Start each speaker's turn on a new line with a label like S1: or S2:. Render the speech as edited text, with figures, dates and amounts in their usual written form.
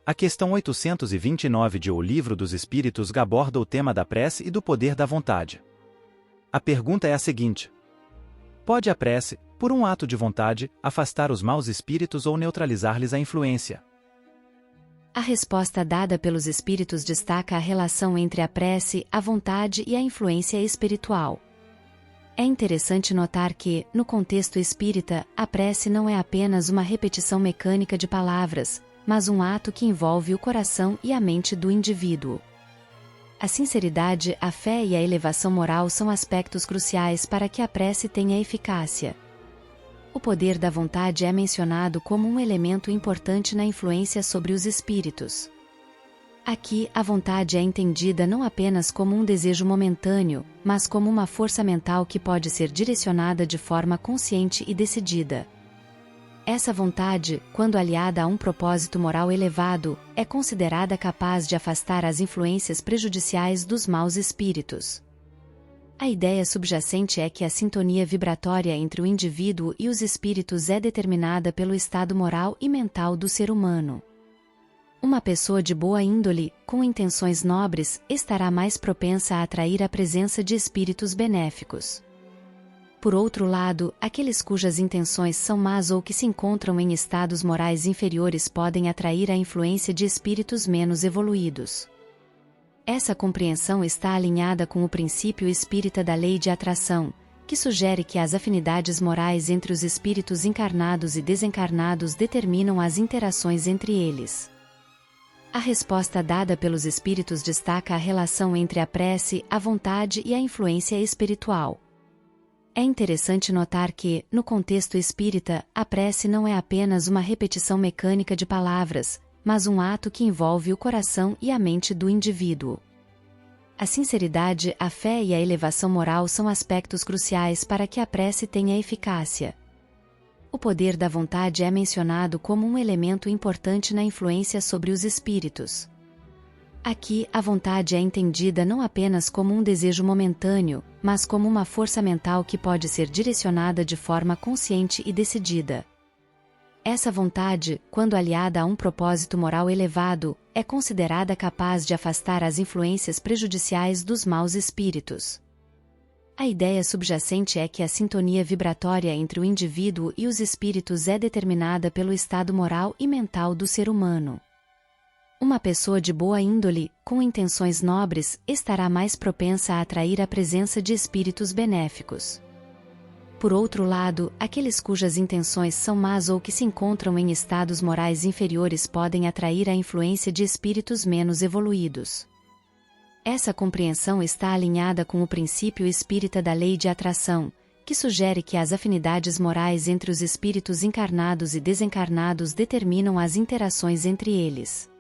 S1: A questão 829 de O Livro dos Espíritos aborda o tema da prece e do poder da vontade. A pergunta é a seguinte: pode a prece, por um ato de vontade, afastar os maus espíritos ou neutralizar-lhes a influência?
S2: A resposta dada pelos espíritos destaca a relação entre a prece, a vontade e a influência espiritual. É interessante notar que, no contexto espírita, a prece não é apenas uma repetição mecânica de palavras, mas um ato que envolve o coração e a mente do indivíduo. A sinceridade, a fé e a elevação moral são aspectos cruciais para que a prece tenha eficácia. O poder da vontade é mencionado como um elemento importante na influência sobre os espíritos. Aqui, a vontade é entendida não apenas como um desejo momentâneo, mas como uma força mental que pode ser direcionada de forma consciente e decidida. Essa vontade, quando aliada a um propósito moral elevado, é considerada capaz de afastar as influências prejudiciais dos maus espíritos. A ideia subjacente é que a sintonia vibratória entre o indivíduo e os espíritos é determinada pelo estado moral e mental do ser humano. Uma pessoa de boa índole, com intenções nobres, estará mais propensa a atrair a presença de espíritos benéficos. Por outro lado, aqueles cujas intenções são más ou que se encontram em estados morais inferiores podem atrair a influência de espíritos menos evoluídos. Essa compreensão está alinhada com o princípio espírita da lei de atração, que sugere que as afinidades morais entre os espíritos encarnados e desencarnados determinam as interações entre eles. A resposta dada pelos espíritos destaca a relação entre a prece, a vontade e a influência espiritual. É interessante notar que, no contexto espírita, a prece não é apenas uma repetição mecânica de palavras, mas um ato que envolve o coração e a mente do indivíduo. A sinceridade, a fé e a elevação moral são aspectos cruciais para que a prece tenha eficácia. O poder da vontade é mencionado como um elemento importante na influência sobre os espíritos. Aqui, a vontade é entendida não apenas como um desejo momentâneo, mas como uma força mental que pode ser direcionada de forma consciente e decidida. Essa vontade, quando aliada a um propósito moral elevado, é considerada capaz de afastar as influências prejudiciais dos maus espíritos. A ideia subjacente é que a sintonia vibratória entre o indivíduo e os espíritos é determinada pelo estado moral e mental do ser humano. Uma pessoa de boa índole, com intenções nobres, estará mais propensa a atrair a presença de espíritos benéficos. Por outro lado, aqueles cujas intenções são más ou que se encontram em estados morais inferiores podem atrair a influência de espíritos menos evoluídos. Essa compreensão está alinhada com o princípio espírita da lei de atração, que sugere que as afinidades morais entre os espíritos encarnados e desencarnados determinam as interações entre eles.